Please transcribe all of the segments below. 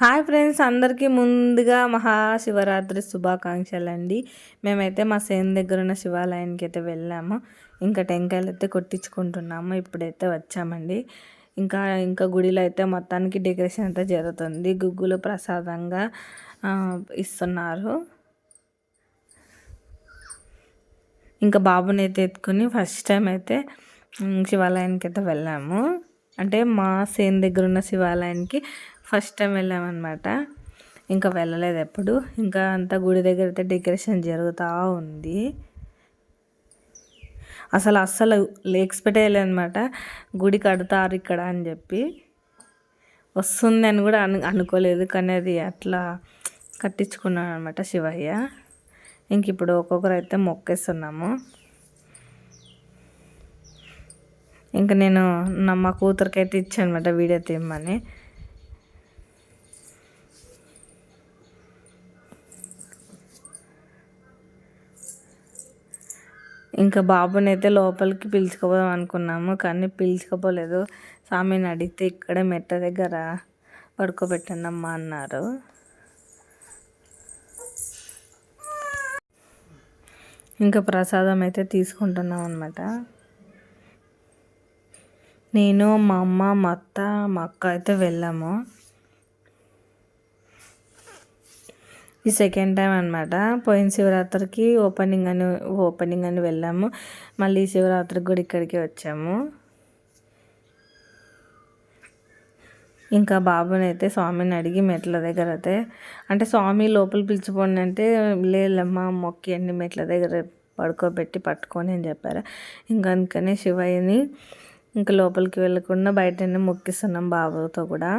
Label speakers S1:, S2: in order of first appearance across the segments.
S1: Hi friends, అందరికీ ముందుగా మహాశివరాత్రి శుభాకాంక్షలండి. మేమైతే మా సేన్ దగ్గర ఉన్న శివాలయానికి అయితే వెళ్ళాము. ఇంకా టెంకాయలు అయితే కొట్టించుకుంటున్నాము. ఇప్పుడైతే వచ్చామండి. ఇంకా ఇంకా గుడిలో అయితే మొత్తానికి డెకరేషన్ అయితే జరుగుతుంది. గుగ్గులు ప్రసాదంగా ఇస్తున్నారు. ఇంకా బాబుని అయితే ఎత్తుకుని ఫస్ట్ టైం అయితే శివాలయానికి అయితే వెళ్ళాము. అంటే మా సేన్ దగ్గర ఉన్న శివాలయానికి ఫస్ట్ టైం వెళ్ళామన్నమాట. ఇంకా వెళ్ళలేదు ఎప్పుడు. ఇంకా అంతా గుడి దగ్గర అయితే డెకరేషన్ జరుగుతూ ఉంది. అస్సలు ఎక్స్పెక్ట్ చేయలేదన్నమాట, గుడి కడతారు ఇక్కడ అని చెప్పి. వస్తుంది అని కూడా అనుకోలేదు, కానీ అది అట్లా కట్టించుకున్నాను అనమాట శివయ్య. ఇంక ఇప్పుడు ఒక్కొక్కరు అయితే మొక్కేస్తున్నాము. ఇంకా నేను మా కూతురికి అయితే ఇచ్చాను అనమాట వీడియో తీయమని. ఇంకా బాబుని అయితే లోపలికి పిలుచుకోపోదాం అనుకున్నాము, కానీ పిలుచుకోపోలేదు. స్వామిని అడిగితే ఇక్కడే మెట్ట దగ్గర పడుకోబెట్టండి అమ్మా అన్నారు. ఇంకా ప్రసాదం అయితే తీసుకుంటున్నాం అనమాట. నేను, మా అమ్మ, మా అత్త, మా అక్క అయితే వెళ్ళాము. ఈ సెకండ్ టైం అనమాట. పోయిన శివరాత్రికి ఓపెనింగ్ అని వెళ్ళాము. మళ్ళీ శివరాత్రికి కూడా ఇక్కడికి వచ్చాము. ఇంకా బాబుని అయితే స్వామిని అడిగి మెట్ల దగ్గర అయితే, అంటే స్వామి లోపల పిలిచిపోండి అంటే లేదమ్మా మొక్కి అన్ని మెట్ల దగ్గర పడుకోబెట్టి పట్టుకొని అని చెప్పారు. ఇంకా అందుకనే శివయ్యని ఇంకా లోపలికి వెళ్ళకుండా బయటనే మొక్కిస్తున్నాం బాబుతో కూడా.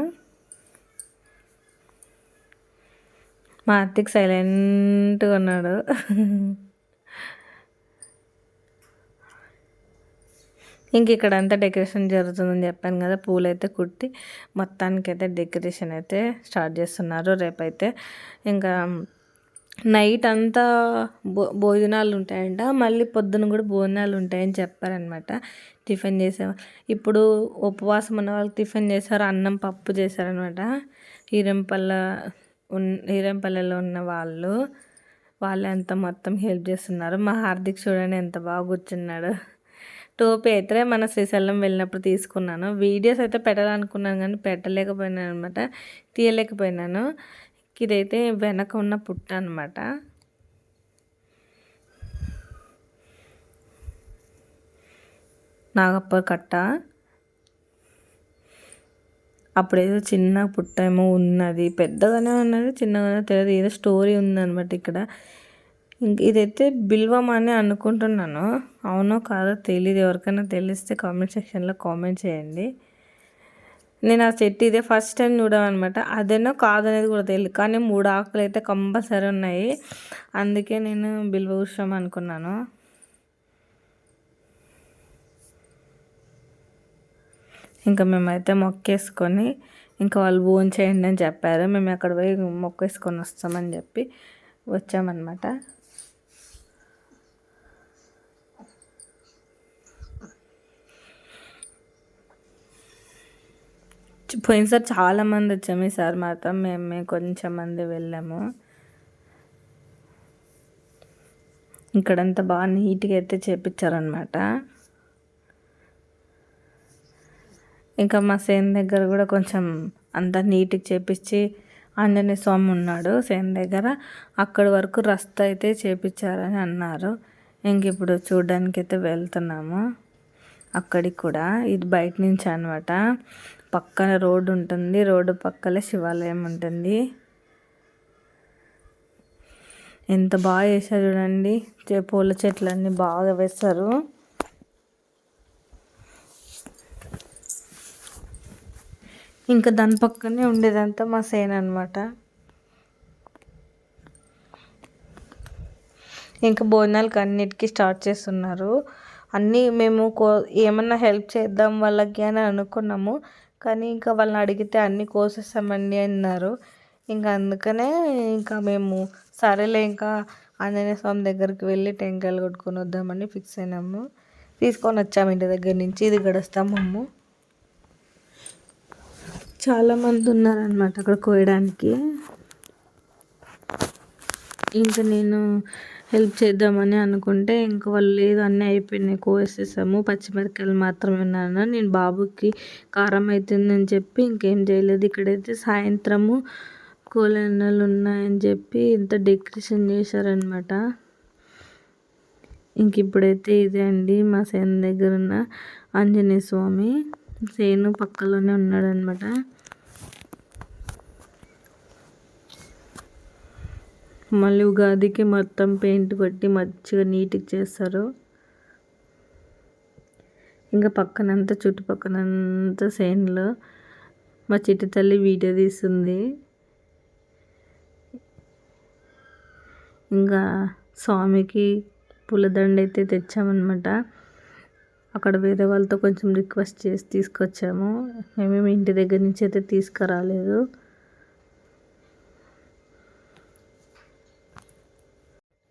S1: మా అత్తకి సైలెంట్గా ఉన్నాడు. ఇంక ఇక్కడ అంతా డెకరేషన్ జరుగుతుందని చెప్పాను కదా, పూలు అయితే కుట్టి మొత్తానికైతే డెకరేషన్ అయితే స్టార్ట్ చేస్తున్నారు. రేపైతే ఇంకా నైట్ అంతా భోజనాలు ఉంటాయంట, మళ్ళీ పొద్దున కూడా భోజనాలు ఉంటాయని చెప్పారనమాట. టిఫిన్ చేసేవాళ్ళు ఇప్పుడు ఉపవాసం ఉన్న వాళ్ళు టిఫిన్ చేశారు, అన్నం పప్పు చేశారనమాట. హీరంపల్లెలో ఉన్న వాళ్ళే అంతా మొత్తం హెల్ప్ చేస్తున్నారు. మా హార్దిక్ చూడండి ఎంత బాగా కూర్చున్నాడు. టోపీ అయితే మన శ్రీశైలం వెళ్ళినప్పుడు తీసుకున్నాను. వీడియోస్ అయితే పెట్టాలనుకున్నాను కానీ పెట్టలేకపోయినాను అనమాట, తీయలేకపోయినాను. ఇదైతే వెనక ఉన్న పుట్ట అనమాట. నాగప్ప కట్ట. అప్పుడేదో చిన్న పుట్ట ఏమో ఉన్నది, పెద్దగానే ఉన్నది, చిన్నగానే తెలియదు, ఏదో స్టోరీ ఉందన్నమాట ఇక్కడ. ఇదైతే బిల్వం అని అనుకుంటున్నాను, అవునో కాదో తెలియదు. ఎవరికైనా తెలిస్తే కామెంట్ సెక్షన్లో కామెంట్ చేయండి. నేను ఆ చెట్టు ఇదే ఫస్ట్ టైం చూడమన్నమాట. అదేనో కాదనేది కూడా తెలియదు, కానీ 3 ఆకులు అయితే కంపల్సరీ ఉన్నాయి. అందుకే నేను బిల్వ వృక్షం అనుకున్నాను. ఇంకా మేమైతే మొక్కేసుకొని ఇంకా వాళ్ళు భోజనం చేయండి అని చెప్పారు. మేము అక్కడ పోయి మొక్కేసుకొని వస్తామని చెప్పి వచ్చామన్నమాట. పోయినసారి చాలామంది వచ్చాము, ఈసారి మాత్రం మేము కొంచెం మంది వెళ్ళాము. ఇక్కడంతా బాగా నీట్గా అయితే చేపించారనమాట. ఇంకా మా సేన్ దగ్గర కూడా కొంచెం అంతా నీట్గా చేపించి, ఆంజనేయ స్వామి ఉన్నాడు సేన్ దగ్గర, అక్కడి వరకు రస్తా అయితే చేపించారని అన్నారు. ఇంక ఇప్పుడు చూడడానికి అయితే వెళ్తున్నాము అక్కడికి కూడా. ఇది బయట నుంచి అనమాట. పక్కన రోడ్డు ఉంటుంది, రోడ్డు పక్కనే శివాలయం ఉంటుంది. ఎంత బాగా వేశారు చూడండి, పూల చెట్లన్నీ బాగా వేస్తారు. ఇంకా దాని పక్కనే ఉండేదంతా మా సేన అనమాట. ఇంకా భోజనాలకు అన్నిటికీ స్టార్ట్ చేస్తున్నారు. అన్నీ మేము ఏమన్నా హెల్ప్ చేద్దాం వాళ్ళకి అని అనుకున్నాము, కానీ ఇంకా వాళ్ళని అడిగితే అన్నీ కోసేస్తామండి అన్నారు. ఇంకా అందుకనే ఇంకా మేము సరేలే ఇంకా ఆంజనేయ స్వామి దగ్గరికి వెళ్ళి టెంకాయలు కొట్టుకొని వద్దామని ఫిక్స్ అయినాము. తీసుకొని వచ్చాము ఇంటి దగ్గర నుంచి. ఇది గడస్తాము. చాలామంది ఉన్నారనమాట అక్కడ కోయడానికి. ఇంకా నేను హెల్ప్ చేద్దామని అనుకుంటే ఇంకా వాళ్ళు లేదు, అన్నీ అయిపోయినాయి, కోసేసాము, పచ్చిమిరపకాయలు మాత్రమే ఉన్నాను. నేను బాబుకి కారం అవుతుందని చెప్పి ఇంకేం చేయలేదు. ఇక్కడైతే సాయంత్రము కోలన్నలు ఉన్నాయని చెప్పి ఇంత డెకరేషన్ చేశారనమాట. ఇంక ఇప్పుడైతే ఇదే అండి మా సేను దగ్గర ఉన్న ఆంజనేయ స్వామి. సేను పక్కలోనే ఉన్నాడనమాట. మళ్ళీ ఉగాదికి మొత్తం పెయింట్ కొట్టి మంచిగా నీట్గా చేస్తారు. ఇంకా పక్కనంతా చుట్టుపక్కనంతా సేన్లో మా చిట్టి తల్లి వీడియో తీస్తుంది. ఇంకా స్వామికి పూలదండ అయితే తెచ్చామన్నమాట. అక్కడ వేరే వాళ్ళతో కొంచెం రిక్వెస్ట్ చేసి తీసుకొచ్చాము. మేమేమి ఇంటి దగ్గర నుంచి అయితే తీసుకురాలేదు.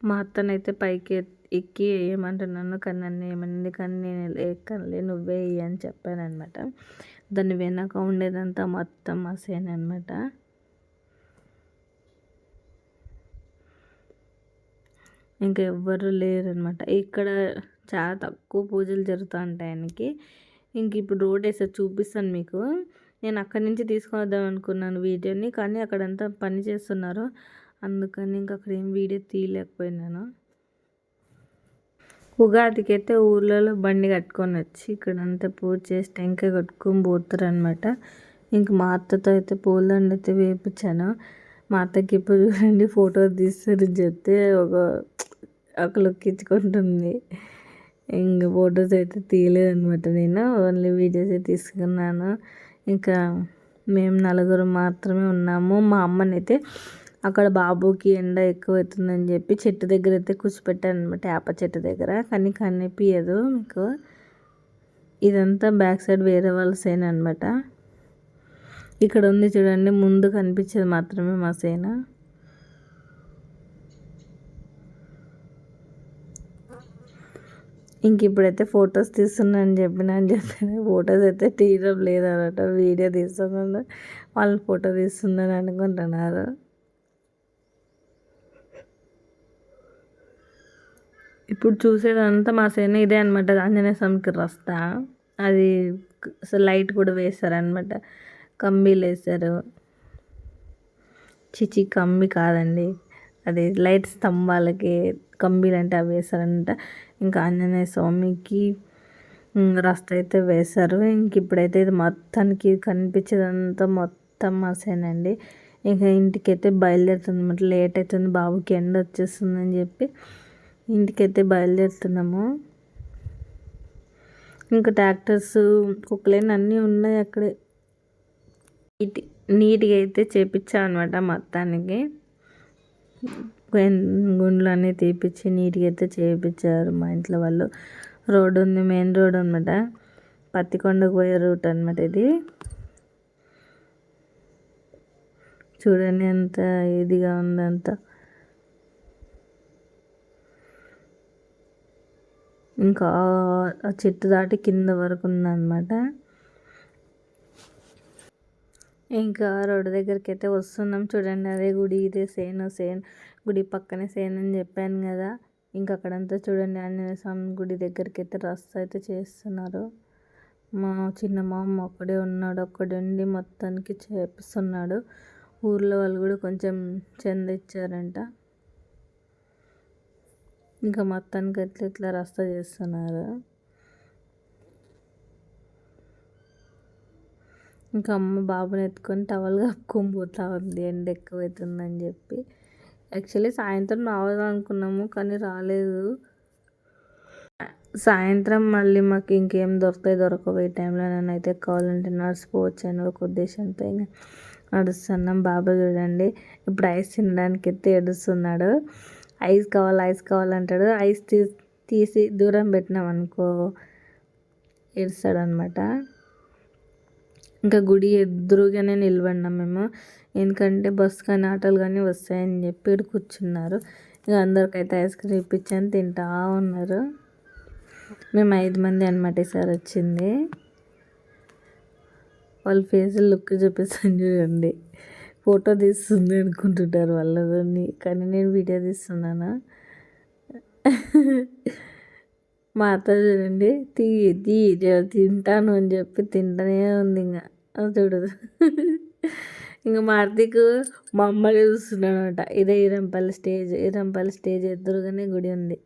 S1: మా అత్తనైతే పైకి ఎక్కి వేయమంటున్నాను, కానీ నన్ను ఏమనింది, కానీ నేను ఎక్కనులే, నువ్వే వేయి అని చెప్పాను అనమాట. దాన్ని వెనక ఉండేదంతా మొత్తం మా సేన అనమాట. ఇంకా ఎవ్వరు లేరనమాట ఇక్కడ. చాలా తక్కువ పూజలు జరుగుతూ ఉంటాయి ఆయనకి. ఇంక ఇప్పుడు రోడ్ వేసారు, చూపిస్తాను మీకు. నేను అక్కడి నుంచి తీసుకొని వద్దాం అనుకున్నాను వీడియోని, కానీ అక్కడంతా పని చేస్తున్నారు, అందుకని ఇంకా అక్కడ ఏం వీడియో తీయలేకపోయినాను. ఉగాదికి అయితే ఊర్లలో బండి కట్టుకొని వచ్చి ఇక్కడంతా పూజ చేసి టెంకాయ కట్టుకొని పోతారు అనమాట. ఇంక మా అత్తతో అయితే పూలదండ అయితే వేయించాను. మా అత్తకి ఇప్పుడు చూడండి ఫోటో తీస్తారని చెప్తే ఒక లుక్ ఇచ్చుకుంటుంది. ఇంక ఫొటోస్ అయితే తీయలేదనమాట, నేను ఓన్లీ వీడియోస్ తీసుకున్నాను. ఇంకా మేము నలుగురు మాత్రమే ఉన్నాము. మా అమ్మనైతే అక్కడ బాబుకి ఎండ ఎక్కువ అవుతుందని చెప్పి చెట్టు దగ్గర అయితే కూర్చోపెట్టాను అనమాట, వేప చెట్టు దగ్గర. కానీ కనిపించదు మీకు. ఇదంతా బ్యాక్ సైడ్ వేరే వాళ్ళ సేన అనమాట. ఇక్కడ ఉంది చూడండి, ముందు కనిపించేది మాత్రమే మా సేన. ఇంక ఇప్పుడైతే ఫొటోస్ తీస్తున్నాను చెప్పిన ఫొటోస్ అయితే తీయడం లేదన్నమాట, వీడియో తీస్తున్నాను. వాళ్ళు ఫోటో తీస్తుందని అనుకుంటున్నారు. ఇప్పుడు చూసేదంతా మా సేన ఇదే అనమాట, ఆంజనేయ స్వామికి రస్తా. అది అసలు లైట్ కూడా వేస్తారనమాట, కంబీలు వేస్తారు. చిచి కంబి కాదండి, అది లైట్ స్తంభాలకి కంబీలు అంటే అవి వేస్తారనమాట. ఇంకా ఆంజనేయ స్వామికి రస్త అయితే వేశారు. ఇంక ఇప్పుడైతే ఇది మొత్తానికి కనిపించేదంతా మొత్తం మాసేనండి. ఇంకా ఇంటికైతే బయలుదేరుతుంది అనమాట. లేట్ అవుతుంది, బాబుకి ఎండ వచ్చేస్తుందని చెప్పి ఇంటికైతే బయలుదేరుతున్నాము. ఇంకా ట్రాక్టర్స్, కుక్కలేని అన్నీ ఉన్నాయి అక్కడే. నీట్గా అయితే చేపించాను అనమాట మొత్తానికి. గుండ్లు అన్నీ తీపిచ్చి నీట్గా అయితే చేయించారు మా ఇంట్లో వాళ్ళు. రోడ్డు ఉంది, మెయిన్ రోడ్ అనమాట, పత్తికొండకు పోయే రూట్ అనమాట ఇది. చూడండి ఎంత ఇదిగా ఉందంత. ఇంకా ఆ చెట్టు దాటి కింద వరకు ఉందన్నమాట. ఇంకా రోడ్డు దగ్గరికి అయితే వస్తున్నాం. చూడండి అదే గుడి, ఇదే సేను గుడి పక్కనే సేను అని చెప్పాను కదా. ఇంకా అక్కడంతా చూడండి ఆంజనేయ స్వామి గుడి దగ్గరికి అయితే రస్తా అయితే చేస్తున్నారు. మా చిన్న మామ ఒక్కడే ఉన్నాడు, ఒక్కడే ఉండి మొత్తానికి చేపిస్తున్నాడు. ఊర్లో వాళ్ళు కూడా కొంచెం చంద ఇచ్చారంట. ఇంకా మొత్తానికి ఇట్లా రస్తా చేస్తున్నారు. ఇంకా అమ్మ బాబుని ఎత్తుకొని టవల్ కప్పుకొని పోతా ఉంది, ఎండ ఎక్కువైతుందని చెప్పి. యాక్చువల్లీ సాయంత్రం రావాలనుకున్నాము కానీ రాలేదు. సాయంత్రం మళ్ళీ మాకు ఇంకేం దొరకవు ఈ టైంలో. నేనైతే కావాలంటే నడిచిపోవచ్చు అని ఒక ఉద్దేశంతో ఇంకా నడుస్తున్నాం. బాబా చూడండి ఇప్పుడు ఐస్ తినడానికి అయితే ఏడుస్తున్నాడు. ఐస్ కావాలంటాడు. ఐస్ తీసి దూరం పెట్టినాం అనుకో ఏడుస్తాడనమాట. ఇంకా గుడి ఎదురుగానే నిలబడినాం మేము, ఎందుకంటే బస్సు కానీ ఆటోలు కానీ వస్తాయని చెప్పి ఇక్కడ కూర్చున్నారు. ఇక అందరికైతే ఐస్ క్రీమ్ ఇప్పించాను, తింటా ఉన్నారు. మేము 5 మంది అనమాట ఈసారి వచ్చింది. వాళ్ళ ఫేస్ లుక్ చూపిస్తాను చూడండి. ఫోటో తీస్తుంది అనుకుంటుంటారు వాళ్ళని, కానీ నేను వీడియో తీస్తున్నానా. మా అత్త చూడండి, తీ తీ తింటాను అని చెప్పి తింటనే ఉంది. ఇంకా చూడదు. ఇంకా మార్తీకు మా అమ్మని చూస్తున్నాడనమాట. ఇదే ఈరంపల్లి స్టేజ్ ఎదురుగానే గుడి ఉంది.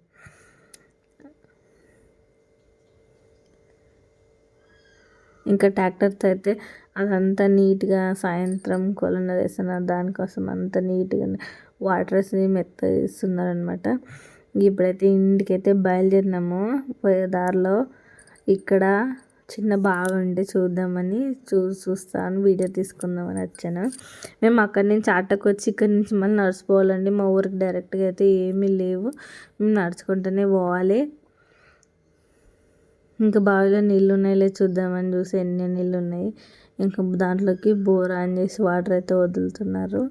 S1: ఇంకా ట్రాక్టర్తో అయితే అదంతా నీట్గా సాయంత్రం కొలన వేస్తున్నారు. దానికోసం అంత నీట్గా వాటర్ వేసి మెత్తగా చేస్తున్నారనమాట. ఇప్పుడైతే ఇంటికైతే బయలుదేరినాము. పోయే దారిలో ఇక్కడ చిన్న బావి ఉండి చూద్దామని చూస్తాను వీడియో తీసుకుందామని వచ్చాను. మేము అక్కడి నుంచి ఆటోకి వచ్చి ఇక్కడి నుంచి మళ్ళీ నడిచిపోవాలండి. మా ఊరికి డైరెక్ట్గా అయితే ఏమీ లేవు, మేము నడుచుకుంటూనే పోవాలి. ఇంకా బావిలో నీళ్ళు ఉన్నాయో చూద్దామని చూసి ఎన్ని నీళ్ళు ఉన్నాయి. ఇంకా దాంట్లోకి బోర్ ఆన్ చేసి వాటర్ అయితే వదులుతున్నారు.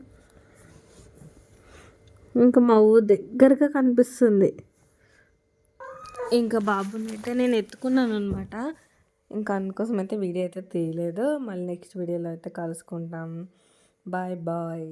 S1: ఇంకా మా ఊరు దగ్గరగా కనిపిస్తుంది. ఇంకా బాబుని అయితే నేను ఎత్తుకున్నాను అనమాట. ఇంకా అందుకోసం అయితే వీడియో అయితే తీయలేదు. మళ్ళీ నెక్స్ట్ వీడియోలో అయితే కలుసుకుంటాం. Bye bye.